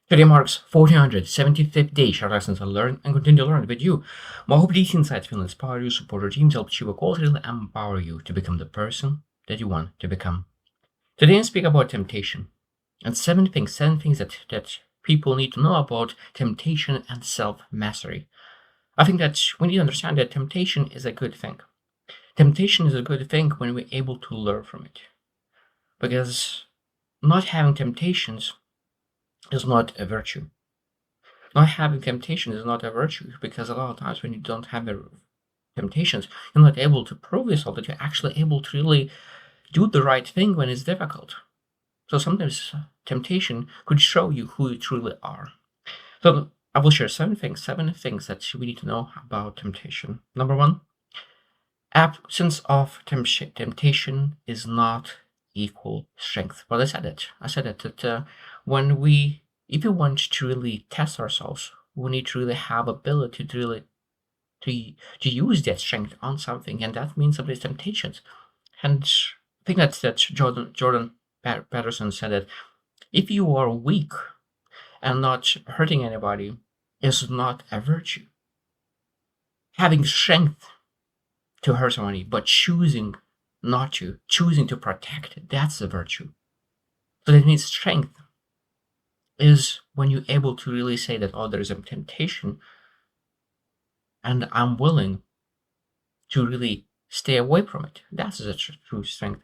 Today marks 1475th day. Share lessons and learn and continue to learn with you. My hope these insights will inspire you, support your teams, help achieve a goal, and empower you to become the person that you want to become. Today I speak about temptation and seven things that people need to know about temptation and self-mastery. I think that we need to understand that temptation is a good thing. Temptation is a good thing when we're able to learn from it. Because not having temptations is not a virtue. Not having temptation is not a virtue because a lot of times when you don't have temptations, you're not able to prove yourself that you're actually able to really do the right thing when it's difficult. So sometimes temptation could show you who you truly are. So I will share seven things that we need to know about temptation. Number one, absence of temptation is not equal strength. Well, I said it that when we, if we want to really test ourselves, we need to really have ability to really to use that strength on something, and that means somebody's temptations. And I think that Jordan Peterson said that if you are weak and not hurting anybody is not a virtue. Having strength to hurt somebody, but choosing not to, choosing to protect, that's a virtue. So that means strength is when you're able to really say that, oh, there's a temptation and I'm willing to really stay away from it. That's a true strength.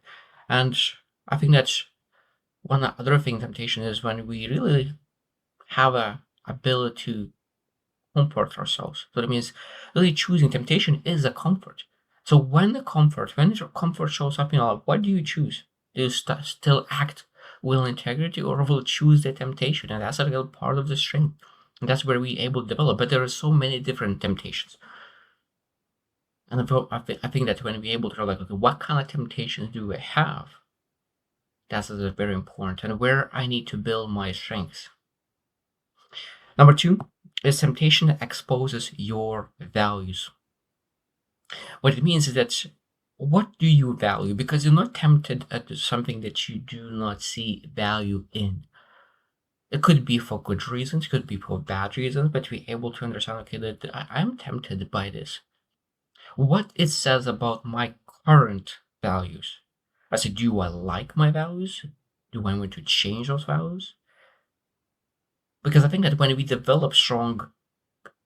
And I think that's one other thing temptation is when we really have a ability to comfort ourselves. So that means really choosing temptation is a comfort. So when your comfort shows up in your life, what do you choose? Do you still act with integrity or will choose the temptation? And that's a real part of the strength. And that's where we able to develop. But there are so many different temptations. And I think that when we're able to like, okay, what kind of temptations do I have? That's very important. And where I need to build my strengths. Number two is temptation that exposes your values. What it means is that what do you value? Because you're not tempted at something that you do not see value in. It could be for good reasons, could be for bad reasons, but we're able to understand, okay, that I'm tempted by this. What it says about my current values. I said, do I like my values? Do I want to change those values? Because I think that when we develop strong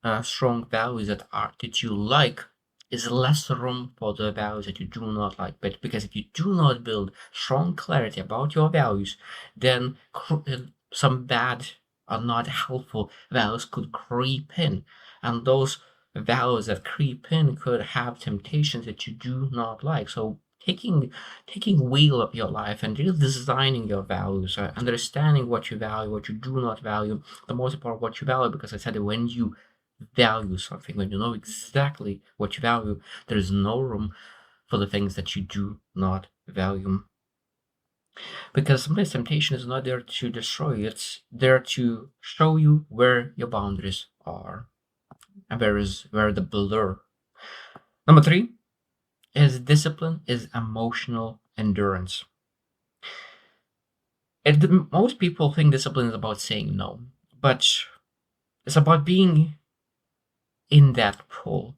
values that you like, is less room for the values that you do not like. But because if you do not build strong clarity about your values, then some bad or not helpful values could creep in, and those values that creep in could have temptations that you do not like. So taking wheel of your life and really designing your values, understanding what you value, what you do not value, the most important what you value, because I said that when you value something, when you know exactly what you value, there is no room for the things that you do not value. Because sometimes temptation is not there to destroy you, it's there to show you where your boundaries are and where the blur. Number three is discipline is emotional endurance. Most people think discipline is about saying no, but it's about being in that pull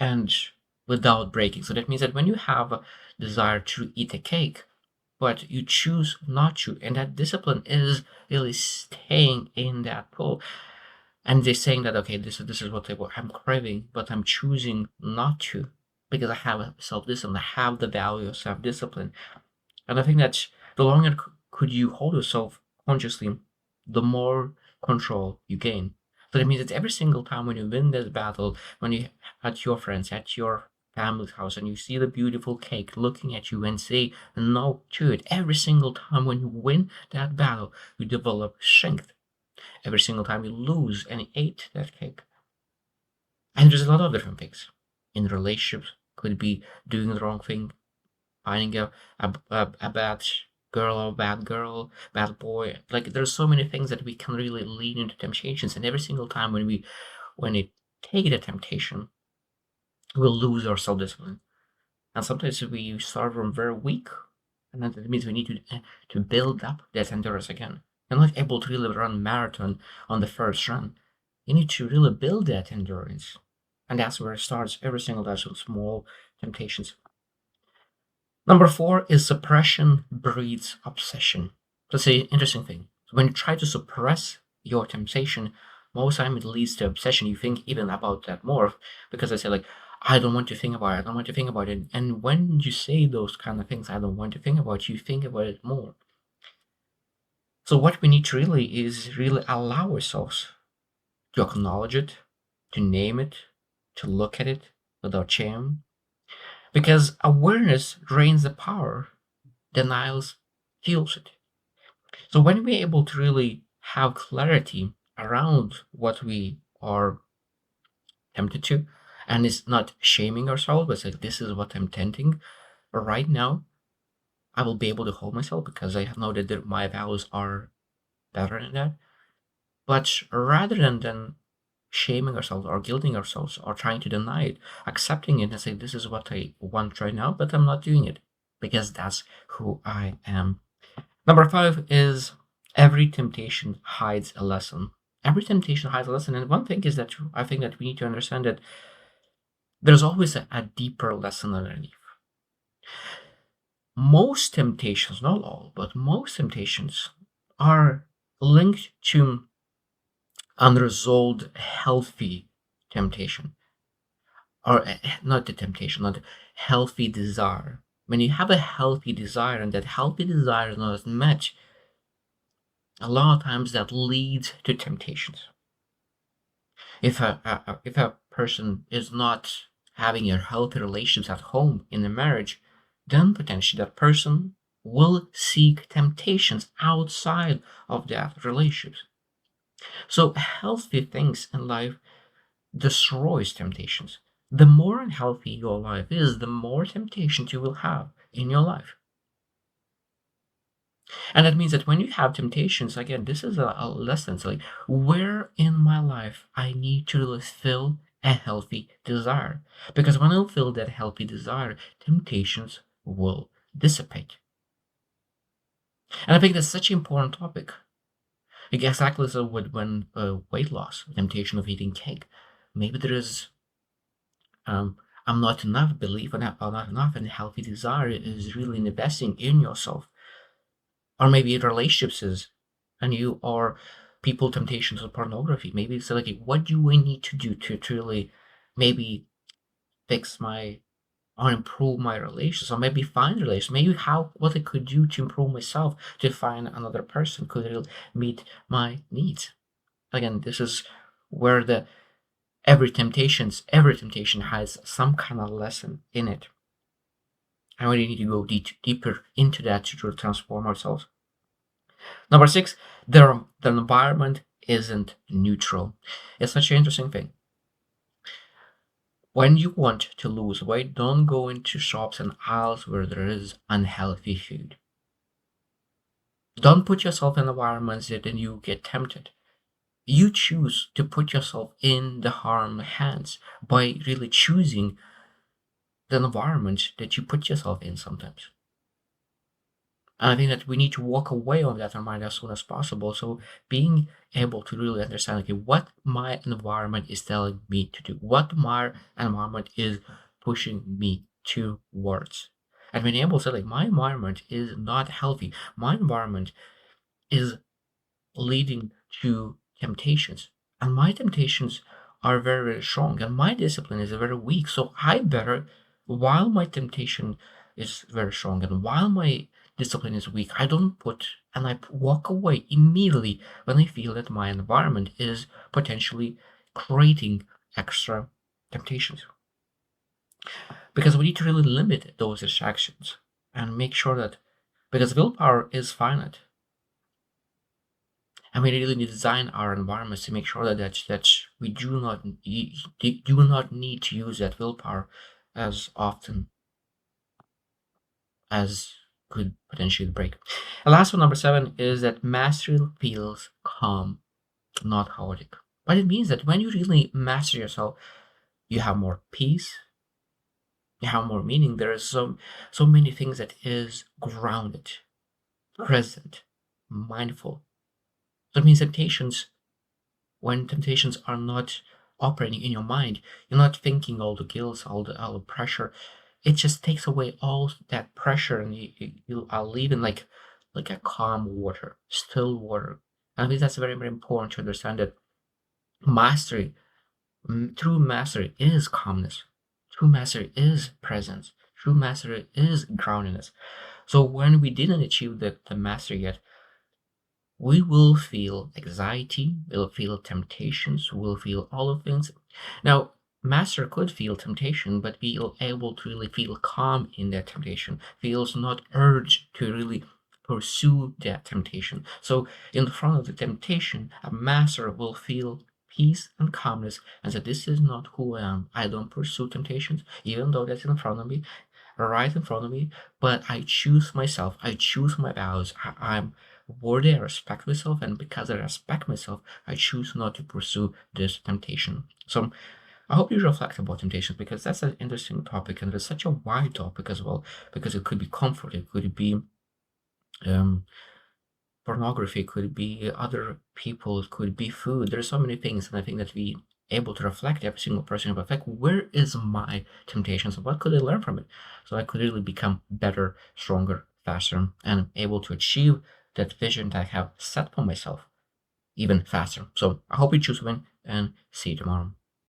and without breaking. So that means that when you have a desire to eat a cake, but you choose not to, and that discipline is really staying in that pull. And they're saying that, okay, this is what I'm craving, but I'm choosing not to because I have self-discipline, I have the value of self-discipline. And I think that the longer could you hold yourself consciously, the more control you gain. So that means that every single time when you win this battle, when you at your friends, at your family's house, and you see the beautiful cake looking at you and say no to it, every single time when you win that battle, you develop strength. Every single time you lose and eat that cake. And there's a lot of different things. In relationships, could be doing the wrong thing, finding a bad girl or bad girl, bad boy. Like there's so many things that we can really lean into temptations, and every single time when we take the temptation, we'll lose our self-discipline. And sometimes we start from very weak, and then that means we need to build up that endurance again. You're not able to really run marathon on the first run. You need to really build that endurance. And that's where it starts every single day with small temptations. Number four is suppression breeds obsession. That's an interesting thing. When you try to suppress your temptation, most time it leads to obsession. You think even about that more because I say like, I don't want to think about it. I don't want to think about it. And when you say those kind of things, I don't want to think about it, you think about it more. So what we need to really is really allow ourselves to acknowledge it, to name it, to look at it without shame. Because awareness drains the power, denials fuels it. So when we're able to really have clarity around what we are tempted to, and it's not shaming ourselves, but say, this is what I'm tempting right now, I will be able to hold myself because I know that my values are better than that. But rather than shaming ourselves or guilting ourselves or trying to deny it, accepting it and say, this is what I want right now, but I'm not doing it because that's who I am. Number five is every temptation hides a lesson. Every temptation hides a lesson. And one thing is that I think that we need to understand that there's always a deeper lesson underneath. Most temptations, not all, but most temptations are linked to unresolved healthy temptation or not the temptation, not healthy desire. When you have a healthy desire and that healthy desire is not met, a lot of times that leads to temptations. If a person is not having a healthy relationships at home in the marriage, then potentially that person will seek temptations outside of that relationship. So healthy things in life destroys temptations. The more unhealthy your life is, the more temptations you will have in your life. And that means that when you have temptations, again, this is a lesson. So like, where in my life I need to really fill a healthy desire. Because when I fill that healthy desire, temptations will dissipate. And I think that's such an important topic. Exactly so with when weight loss, temptation of eating cake. Maybe there is um, I'm not enough belief or not enough, and healthy desire is really investing in yourself. Or maybe relationships is, and you are people temptations of pornography. Maybe it's like, what do I need to do to really maybe fix my or improve my relations, or maybe find relations, maybe how what I could do to improve myself to find another person could really meet my needs. Again, this is where the every temptation has some kind of lesson in it. And we need to go deeper into that to transform ourselves. Number six, the environment isn't neutral. It's such an interesting thing. When you want to lose weight, don't go into shops and aisles where there is unhealthy food. Don't put yourself in environments that then you get tempted. You choose to put yourself in the harm hands by really choosing the environment that you put yourself in sometimes. And I think that we need to walk away on that mind as soon as possible. So being able to really understand, okay, what my environment is telling me to do, what my environment is pushing me towards. And being able to say, like, my environment is not healthy. My environment is leading to temptations. And my temptations are very, very strong. And my discipline is very weak. So I better, while my temptation is very strong and while my discipline is weak, I don't put and I walk away immediately when I feel that my environment is potentially creating extra temptations. Because we need to really limit those distractions and make sure that because willpower is finite. And we really need to design our environments to make sure that we do not need to use that willpower as often as could potentially break. And last one, number seven, is that mastery feels calm, not chaotic. But it means that when you really master yourself, you have more peace, you have more meaning. There is so many things that is grounded, present, mindful. That means temptations, when temptations are not operating in your mind, you're not thinking all the guilt, all the pressure. It just takes away all that pressure, and you are living like a calm water, still water. And I think that's very, very important to understand that mastery, true mastery is calmness. True mastery is presence. True mastery is groundedness. So when we didn't achieve the mastery yet, we will feel anxiety, we'll feel temptations, we'll feel all of things. Now, master could feel temptation, but feel able to really feel calm in that temptation, feels not urged to really pursue that temptation. So in front of the temptation, a master will feel peace and calmness and say, this is not who I am. I don't pursue temptations, even though that's in front of me, right in front of me, but I choose myself. I choose my values. I'm worthy. I respect myself, and because I respect myself, I choose not to pursue this temptation. So I hope you reflect about temptations, because that's an interesting topic, and it's such a wide topic as well, because it could be comfort, it could be um, pornography, it could be other people, it could be food. There's so many things, and I think that we able to reflect, every single person reflect, where is my temptations, what could I learn from it, so I could really become better, stronger, faster, and able to achieve that vision that I have set for myself even faster. So I hope you choose win, and see you tomorrow.